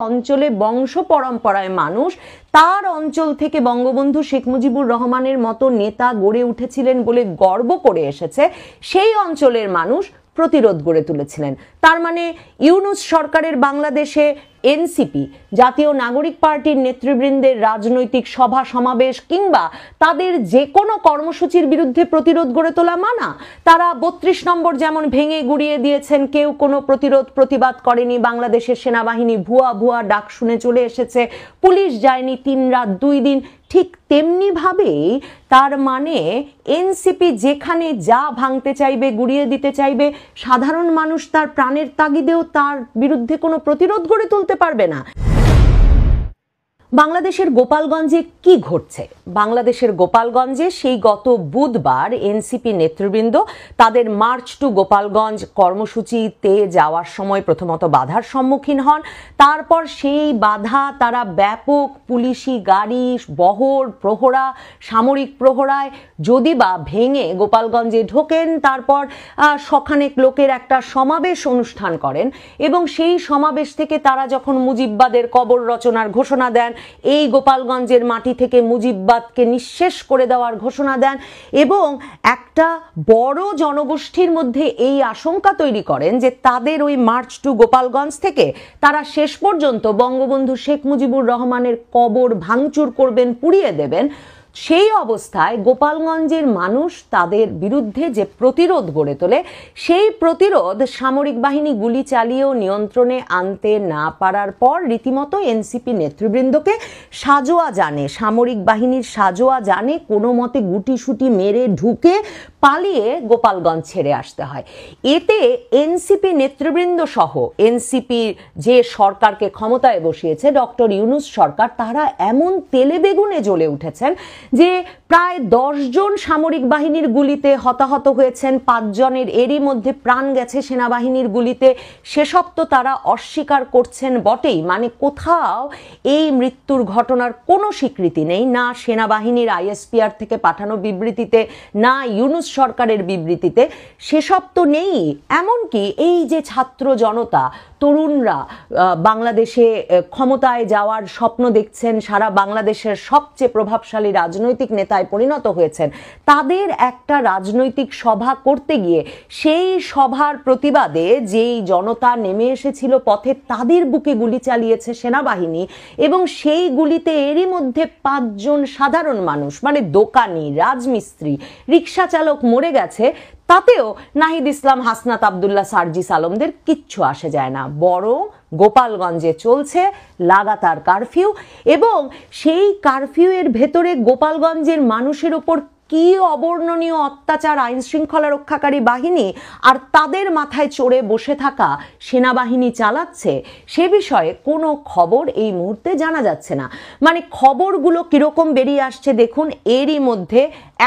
অঞ্চলে বংশ পরম্পরায় মানুষ, তার অঞ্চল থেকে বঙ্গবন্ধু শেখ মুজিবুর রহমানের মতো নেতা গড়ে উঠেছিলেন বলে গর্ব করে এসেছে, সেই অঞ্চলের মানুষ প্রতিরোধ গড়ে তুলেছিলেন। তার মানে ইউনূস সরকারের বাংলাদেশে এনসিপি, জাতীয় নাগরিক পার্টির নেতৃবৃন্দের রাজনৈতিক সভা সমাবেশ কিংবা তাদের যে কোনো কর্মসূচির বিরুদ্ধে প্রতিরোধ গড়ে তোলা মানা? তারা ৩২ নম্বর যেমন ভেঙে গুড়িয়ে দিয়েছেন, কেউ কোনো প্রতিবাদ করেনি, বাংলাদেশের সেনাবাহিনী ভুয়া ভুয়া ডাক শুনে চলে এসেছে, পুলিশ যায়নি ৩ রাত ২ দিন, ঠিক তেমনি ভাবেই তার মানে এনসিপি যেখানে যা ভাঙতে চাইবে, গুড়িয়ে দিতে চাইবে, সাধারণ মানুষ তার প্রাণের তাগিদেও তার বিরুদ্ধে কোনো প্রতিরোধ গড়ে তুলতে পারবে না। বাংলাদেশের গোপালগঞ্জে কি ঘটছে? বাংলাদেশের গোপালগঞ্জে সেই গত বুধবার এনসিপি নেতৃবৃন্দ তাদের মার্চ টু গোপালগঞ্জ কর্মসূচিতে যাওয়ার সময় প্রথমত বাধার সম্মুখীন হন। তারপর সেই বাধা তারা ব্যাপক পুলিশি গাড়ি, বহর, প্রহরা, সামরিক প্রহরায় যদি বা ভেঙে গোপালগঞ্জে ঢোকেন। তারপর শখানেক লোকের একটা সমাবেশ অনুষ্ঠান করেন এবং সেই সমাবেশ থেকে তারা যখন মুজিববাদের কবর রচনার ঘোষণা দেন, এই গোপালগঞ্জের মাটি থেকে মুজিববাদকে নিঃশেষ করে দেওয়ার ঘোষণা দেন এবং একটা বড় জনগোষ্ঠীর মধ্যে এই আশঙ্কা তৈরি করেন যে তাদের ওই মার্চ টু গোপালগঞ্জ থেকে তারা শেষ পর্যন্ত বঙ্গবন্ধু শেখ মুজিবুর রহমানের কবর ভাঙচুর করবেন, পুড়িয়ে দেবেন। সেই অবস্থায় গোপালগঞ্জের মানুষ তাদের বিরুদ্ধে যে প্রতিরোধ গড়ে তোলে, সেই প্রতিরোধ সামরিক বাহিনী গুলি চালিয়েও নিয়ন্ত্রণে আনতে না পারার পর রীতিমতো এনসিপি নেতৃবৃন্দকে সাজোয়া জানে, সামরিক বাহিনীর সাজোয়া জানে কোনো মতে গুটিসুটি মেরে ঢুকে পালিয়ে গোপালগঞ্জ ছেড়ে আসতে হয়। এতে এনসিপি নেতৃবৃন্দ সহ এনসিপির যে সরকারকে ক্ষমতায় বসিয়েছে ডক্টর ইউনূস সরকার, তারা এমন তেলে বেগুনে জ্বলে উঠেছেন যে প্রায় 10 জন সামরিক বাহিনীর গুলিতে হতাহত হয়েছেন, 5 জনের এরই মধ্যে প্রাণ গেছে সেনাবাহিনীর গুলিতে। সেসব তো তারা অস্বীকার করছেন বটেই, মানে কোথাও এই মৃত্যুর ঘটনার কোনো স্বীকৃতি নেই, না সেনাবাহিনীর আইএসপিআর থেকে পাঠানো বিবৃতিতে, না ইউনূস সরকারের বিবৃতিতে, সেসব তো নেই। এমনকি এই যে ছাত্র জনতা, তরুণরা বাংলাদেশে ক্ষমতায় যাওয়ার স্বপ্ন দেখছেন, সারা বাংলাদেশের সবচেয়ে প্রভাবশালী রাজনৈতিক নেতায় পরিণত হয়েছেন, তাদের একটা রাজনৈতিক সভা করতে গিয়ে সেই সভার প্রতিবাদে যেই জনতা নেমে এসেছিল পথে, তাদের বুকে গুলি চালিয়েছে সেনাবাহিনী এবং সেই গুলিতে এরই মধ্যে 5 জন সাধারণ মানুষ, মানে দোকানি, রাজমিস্ত্রি, রিক্সা চালক মরে গেছে। তাতেও নাহিদ ইসলাম, হাসনাত আবদুল্লাহ, সার্জিস আলমদের কিচ্ছু আসে যায় না, বরং গোপালগঞ্জে চলছে লাগাতার কারফিউ এবং সেই কারফিউয়ের ভেতরে গোপালগঞ্জের মানুষের ওপর কি অবর্ণনীয় অত্যাচার আইন শৃঙ্খলা রক্ষাকারী বাহিনী আর তাদের মাথায় চড়ে বসে থাকা সেনাবাহিনী চালাচ্ছে, সে বিষয়ে কোনো খবর এই মুহূর্তে জানা যাচ্ছে না। মানে খবরগুলো কিরকম বেরিয়ে আসছে দেখুন। এরই মধ্যে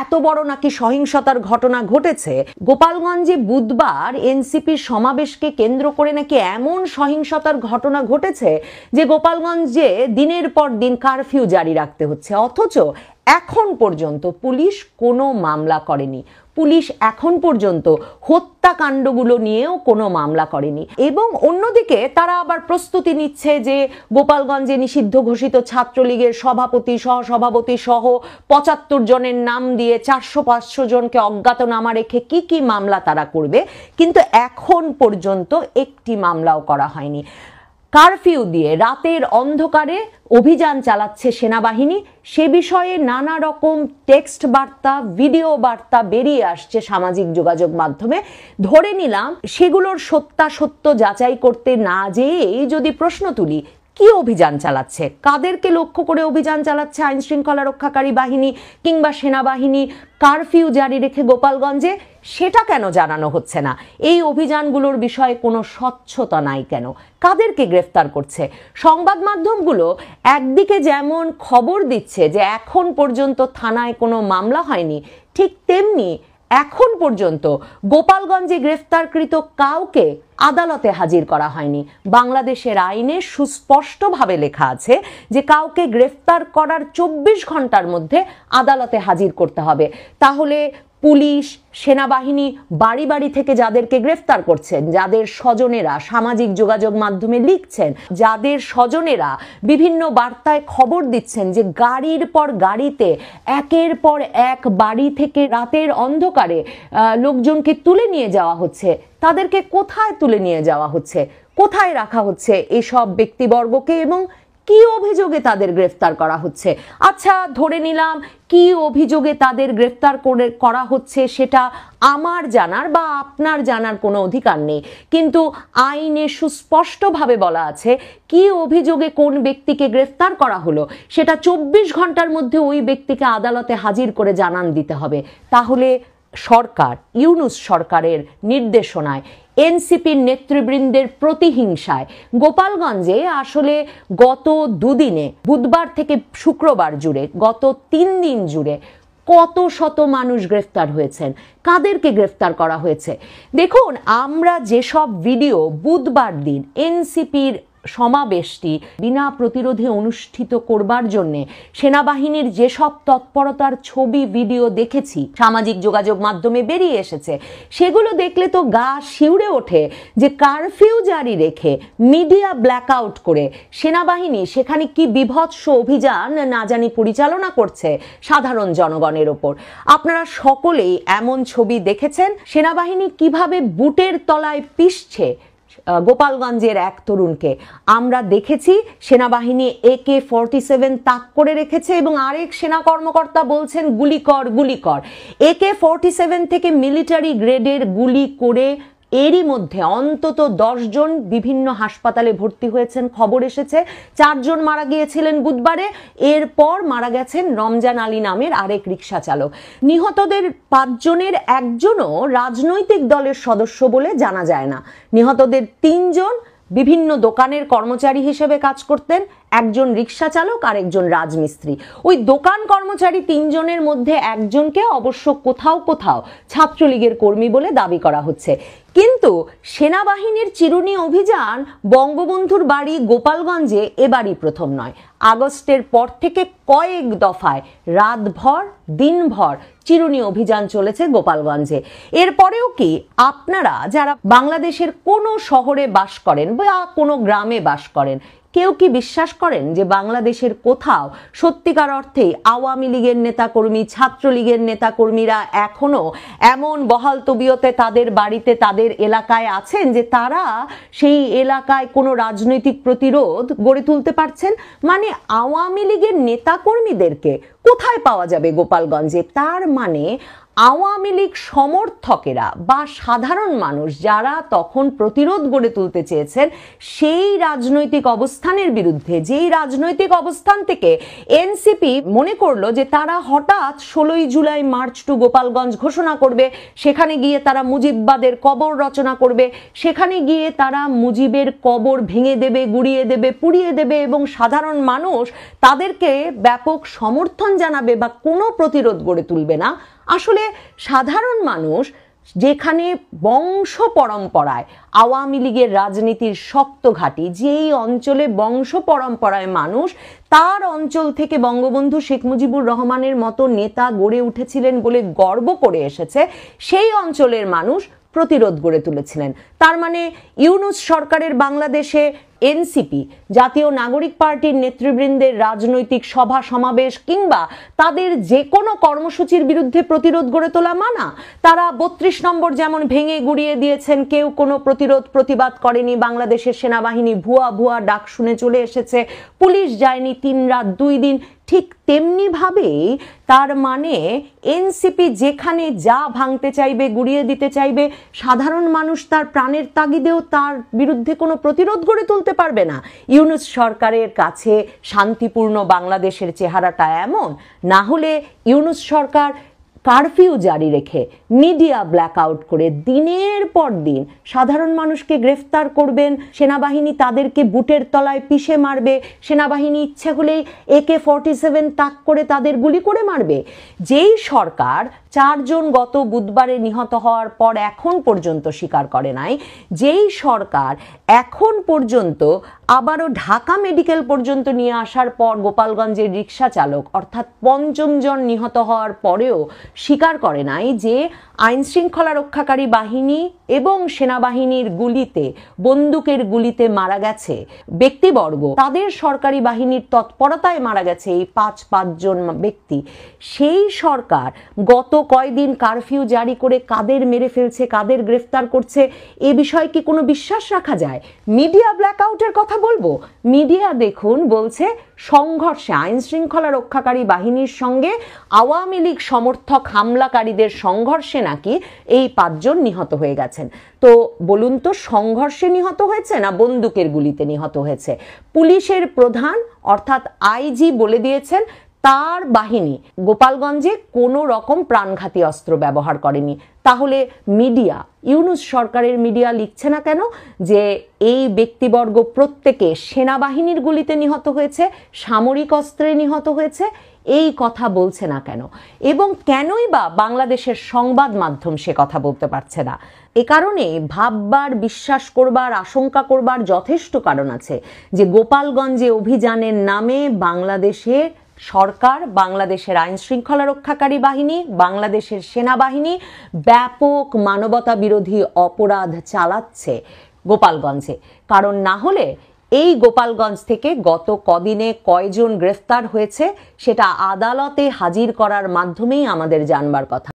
এত বড় নাকি সহিংসতার ঘটনা ঘটেছে, গোপালগঞ্জে বুধবার এনসিপির সমাবেশকে কেন্দ্র করে নাকি এমন সহিংসতার ঘটনা ঘটেছে যে গোপালগঞ্জে দিনের পর দিন কারফিউ জারি রাখতে হচ্ছে। অথচ এখন পর্যন্ত পুলিশ কোনো মামলা করেনি, পুলিশ এখন পর্যন্ত হত্যাকাণ্ডগুলো নিয়েও কোনো মামলা করেনি। এবং অন্যদিকে তারা আবার প্রস্তুতি নিচ্ছে যে গোপালগঞ্জে নিষিদ্ধ ঘোষিত ছাত্রলীগের সভাপতি, সহসভাপতি সহ 75 জনের নাম দিয়ে 400-500 জনকে অজ্ঞাতনামা রেখে কি কি মামলা তারা করবে, কিন্তু এখন পর্যন্ত একটি মামলাও করা হয়নি। কারফিউ দিয়ে রাতের অন্ধকারে অভিযান চালাচ্ছে সেনাবাহিনী, সে বিষয়ে নানা রকম টেক্সট বার্তা, ভিডিও বার্তা বেরিয়ে আসছে সামাজিক যোগাযোগ মাধ্যমে। ধরে নিলাম সেগুলোর সত্যাসত্য যাচাই করতে না যেয়েই যদি প্রশ্ন তুলি, কি অভিযান চালাচ্ছে, কাদেরকে লক্ষ্য করে অভিযান চালাচ্ছে আইন শৃঙ্খলা রক্ষাকারী বাহিনী কিংবা সেনাবাহিনী কারফিউ জারি রেখে গোপালগঞ্জে, সেটা কেন জানানো হচ্ছে না? এই অভিযানগুলোর বিষয়ে কোনো স্বচ্ছতা নাই কেন? কাদেরকে গ্রেফতার করছে? সংবাদ মাধ্যমগুলো একদিকে যেমন খবর দিচ্ছে যে এখন পর্যন্ত থানায় কোনো মামলা হয়নি, ঠিক তেমনি এখন পর্যন্ত গোপালগঞ্জে গ্রেফতারকৃত কাউকে আদালতে হাজির করা হয়নি। বাংলাদেশের আইনে সুস্পষ্টভাবে লেখা আছে যে কাউকে গ্রেফতার করার 24 ঘন্টার মধ্যে আদালতে হাজির করতে হবে। তাহলে পুলিশ, সেনাবাহিনী বাড়ি বাড়ি থেকে যাদেরকে গ্রেফতার করছেন, যাদের স্বজনেরা সামাজিক যোগাযোগ মাধ্যমে লিখছেন, যাদের স্বজনেরা বিভিন্ন বার্তায় খবর দিচ্ছেন যে গাড়ির পর গাড়িতে একের পর এক বাড়ি থেকে রাতের অন্ধকারে লোকজনকে তুলে নিয়ে যাওয়া হচ্ছে, তাদেরকে কোথায় তুলে নিয়ে যাওয়া হচ্ছে, কোথায় রাখা হচ্ছে এসব ব্যক্তিবর্গকে এবং কি অভিযোগে তাদের গ্রেফতার করা হচ্ছে? আচ্ছা, ধরে নিলাম কি অভিযোগে তাদের গ্রেফতার করা হচ্ছে সেটা আমার জানার বা আপনার জানার কোনো অধিকার নেই, কিন্তু আইনে সুস্পষ্টভাবে বলা আছে কি অভিযোগে কোন ব্যক্তিকে গ্রেফতার করা হলো সেটা 24 ঘন্টার মধ্যে ওই ব্যক্তিকে আদালতে হাজির করে জানান দিতে হবে। তাহলে সরকার, ইউনূস সরকারের নির্দেশনায়, এনসিপির নেতৃবৃন্দের প্রতিহিংসায় গোপালগঞ্জে আসলে গত দুদিনে, বুধবার থেকে শুক্রবার জুড়ে, গত 3 দিন জুড়ে কত শত মানুষ গ্রেফতার হয়েছেন, কাদেরকে গ্রেফতার করা হয়েছে? দেখুন, আমরা যেসব ভিডিও বুধবার দিন এনসিপির সমাবেশটি বিনা প্রতিরোধে অনুষ্ঠিত করবার জন্যে সেনাবাহিনীর যেসব তৎপরতার ছবি ভিডিও দেখেছি, সামাজিক যোগাযোগ মাধ্যমে বেরিয়ে এসেছে, সেগুলো দেখলে তো গা শিউরে ওঠে যে কারফিউ জারি রেখে, মিডিয়া ব্ল্যাকআউট করে সেনাবাহিনী সেখানে কি বিভৎস অভিযান না জানি পরিচালনা করছে সাধারণ জনগণের ওপর। আপনারা সকলেই এমন ছবি দেখেছেন, সেনাবাহিনী কিভাবে বুটের তলায় পিষছে গোপালগঞ্জের এক তরুণকে। আমরা দেখেছি সেনাবাহিনী AK-47 তাক করে রেখেছে এবং আরেক সেনা কর্মকর্তা বলছেন গুলি কর, গুলি কর। AK-47 থেকে মিলিটারি গ্রেডের গুলি করে এরই মধ্যে অন্তত 10 জন বিভিন্ন হাসপাতালে ভর্তি হয়েছেন, খবর এসেছে। 4 জন মারা গিয়েছিলেন বুধবারে, এরপর মারা গেছেন রমজান আলী নামের আরেক রিক্সা চালক। নিহতদের 5 জনের একজনও রাজনৈতিক দলের সদস্য বলে জানা যায় না। নিহতদের 3 জন বিভিন্ন দোকানের কর্মচারী হিসেবে কাজ করতেন, একজন রিক্সা চালক আর একজন রাজমিস্ত্রি। ওই দোকান কর্মচারী 3 জনের মধ্যে একজনকে অবশ্য কোথাও কোথাও ছাত্রলীগের কর্মী বলে দাবি করা হচ্ছে। কিন্তু সেনাবাহিনীর চিরুনি অভিযান বঙ্গবন্ধুর বাড়ি গোপালগঞ্জে এবারই প্রথম নয়। আগস্টের পর থেকে কয়েক দফায় রাতভর দিনভর চিরুনি অভিযান চলেছে গোপালগঞ্জে। এরপরেও কি আপনারা যারা বাংলাদেশের কোনো শহরে বাস করেন বা কোনো গ্রামে বাস করেন, কেউ কি বিশ্বাস করেন যে বাংলাদেশের কোথাও সত্যিকার অর্থেই আওয়ামী লীগের নেতাকর্মী, ছাত্রলীগের নেতাকর্মীরা এখনো এমন বহাল তবিয়তে তাদের বাড়িতে, তাদের এলাকায় আছেন যে তারা সেই এলাকায় কোনো রাজনৈতিক প্রতিরোধ গড়ে তুলতে পারছেন? মানে আওয়ামী লীগের নেতাকর্মীদেরকে কোথায় পাওয়া যাবে গোপালগঞ্জে? তার মানে আওয়ামী লীগ সমর্থকেরা বা সাধারণ মানুষ যারা তখন প্রতিরোধ গড়ে তুলতে চেয়েছেন, সেই রাজনৈতিক অবস্থানের বিরুদ্ধে, যেই রাজনৈতিক অবস্থান থেকে এনসিপি মনে করলো যে তারা হঠাৎ 16ই জুলাই মার্চ টু গোপালগঞ্জ ঘোষণা করবে, সেখানে গিয়ে তারা মুজিববাদের কবর রচনা করবে, সেখানে গিয়ে তারা মুজিবের কবর ভেঙে দেবে, গুড়িয়ে দেবে, পুড়িয়ে দেবে এবং সাধারণ মানুষ তাদেরকে ব্যাপক সমর্থন জানাবে বা কোনো প্রতিরোধ গড়ে তুলবে না। আসলে সাধারণ মানুষ যেখানে বংশ পরম্পরায় আওয়ামী লীগের রাজনীতির শক্ত ঘাঁটি, যেই অঞ্চলে বংশ পরম্পরায় মানুষ তার অঞ্চল থেকে বঙ্গবন্ধু শেখ মুজিবুর রহমানের মতো নেতা গড়ে উঠেছিলেন বলে গর্ব করে এসেছে, সেই অঞ্চলের মানুষ প্রতিরোধ গড়ে তুলেছিলেন। তার মানে ইউনূস সরকারের বাংলাদেশে এনসিপি, জাতীয় নাগরিক পার্টির নেতৃবৃন্দের রাজনৈতিক সভা সমাবেশ কিংবা তাদের যে কোনো কর্মসূচির বিরুদ্ধে প্রতিরোধ গড়ে তোলা মানা। তারা 32 নম্বর যেমন ভেঙে গুড়িয়ে দিয়েছেন, কেউ কোনো প্রতিবাদ করেনি, বাংলাদেশের সেনাবাহিনী ভুয়া ভুয়া ডাক শুনে চলে এসেছে, পুলিশ যায়নি 3 রাত 2 দিন, ঠিক তেমনি ভাবেই তার মানে এনসিপি যেখানে যা ভাঙতে চাইবে, গুড়িয়ে দিতে চাইবে, সাধারণ মানুষ তার প্রাণের তাগিদেও তার বিরুদ্ধে কোনো প্রতিরোধ গড়ে তুলতে পারবে না। ইউনূস সরকারের কাছে শান্তিপূর্ণ বাংলাদেশের চেহারাটা এমন, না হলে ইউনূস সরকার কারফিউ জারি রেখে, মিডিয়া ব্ল্যাকআউট করে দিনের পর দিন সাধারণ মানুষকে গ্রেফতার করবেন, সেনাবাহিনী তাদেরকে বুটের তলায় পিষে মারবে, সেনাবাহিনী ইচ্ছে হলেই AK-47 তাক করে তাদের গুলি করে মারবে। যেই সরকার 4 জন গত বুধবারে নিহত হওয়ার পর এখন পর্যন্ত স্বীকার করে নাই, যেই সরকার এখন পর্যন্ত আবারও ঢাকা মেডিকেল পর্যন্ত নিয়ে আসার পর গোপালগঞ্জের রিক্সা চালক অর্থাৎ 5ম জন নিহত হওয়ার পরেও স্বীকার করে নাই যে আইন শৃঙ্খলা রক্ষাকারী বাহিনী এবং সেনাবাহিনীর গুলিতে, বন্দুকের গুলিতে মারা গেছে ব্যক্তিবর্গ, তাদের সরকারি বাহিনীর তৎপরতায় মারা গেছে এই পাঁচজন ব্যক্তি। সেই সরকার গত কয়দিন কারফিউ জারি করে কাদের মেরে ফেলছে, কাদের গ্রেফতার করছে, এ বিষয়ে কি কোনো বিশ্বাস রাখা যায়? মিডিয়া ব্ল্যাকআউটের কথা বলবো, মিডিয়া দেখুন বলছে সংঘর্ষে আইন শৃঙ্খলা রক্ষাকারী বাহিনীর সঙ্গে আওয়ামী লীগ সমর্থক হামলাকারীদের সংঘর্ষে নাকি এই 5 জন নিহত হয়ে গেছেন। তো বলুন তো, সংঘর্ষে নিহত হয়েছে না বন্দুকের গুলিতে নিহত হয়েছে? পুলিশের প্রধান অর্থাৎ আইজি বলে দিয়েছেন তার বাহিনী গোপালগঞ্জে কোনো রকম প্রাণঘাতী অস্ত্র ব্যবহার করেনি। তাহলে মিডিয়া, ইউনূস সরকারের মিডিয়া লিখছে না কেন যে এই ব্যক্তিবর্গ প্রত্যেকে সেনাবাহিনীর গুলিতে নিহত হয়েছে, সামরিক অস্ত্রে নিহত হয়েছে? এই কথা বলছে না কেন? এবং কেনই বা বাংলাদেশের সংবাদ মাধ্যম সে কথা বলতে পারছে না? এ কারণে ভাববার, বিশ্বাস করবার, আশঙ্কা করবার যথেষ্ট কারণ আছে যে গোপালগঞ্জে অভিযানের নামে বাংলাদেশের সরকার, বাংলাদেশের আইন শৃঙ্খলা রক্ষাকারী বাহিনী, বাংলাদেশের সেনাবাহিনী ব্যাপক মানবতা বিরোধী অপরাধ চালাচ্ছে গোপালগঞ্জে। কারণ না হলে এই গোপালগঞ্জ থেকে গত কদিনে কয়জন গ্রেফতার হয়েছে সেটা আদালতে হাজির করার মাধ্যমেই আমাদের জানবার কথা।